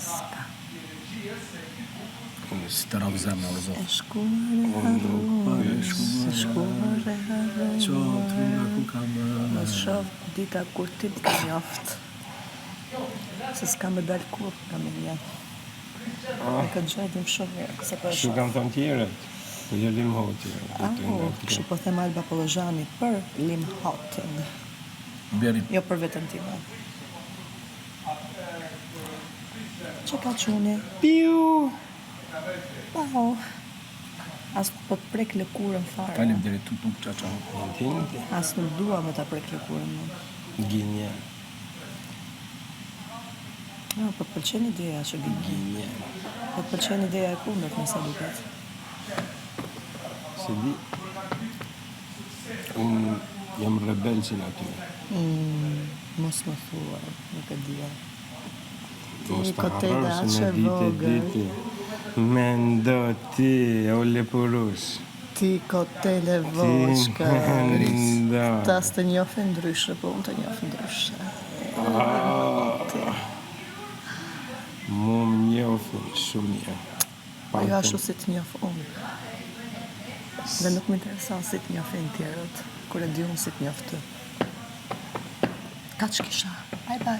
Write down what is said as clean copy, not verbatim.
Ska. Si të radhë zemë, o zotë. E shkuar e harruar. Qotru nga ku kam Mos shoh dita kur ti më ke njoft. Se s'ka me dal kur nga me një. Me këtë gjë dim shumë mirë, se po e Kështu shoh. kam thënë tjerët, po jo lim hoti. Kështu po them Alba Pollozhani për lim hotin. Bjerin. Jo për vetën time. Që ka quni? Piu! Pau. As po të prek lëkurën fare. Falim deri tu tuk qaqa. Tinti, As nuk dua me ta prek lëkurën më. gjenje, Po të pëlqen ideja që gënjë. gjenje. Po të pëlqen ideja e kundërt me sa duket. Se di, unë jam rebel që në aty. Mos më thua, nuk e dia. Mos Ti të kotela harrosh aqe në vogël. dite. Mendo ti, o lepurush. Ti kotele voçka. Mendo. Ta s'të njohin ndryshe, po unë të njoh ndryshe. Ti. Mu më njofin shumë një. Jo ashtu si të njoh unë. Dhe nuk më intereson si të njohin tjerët, kur e di unë si të njoh ty. Kaç kisha. Bye bye.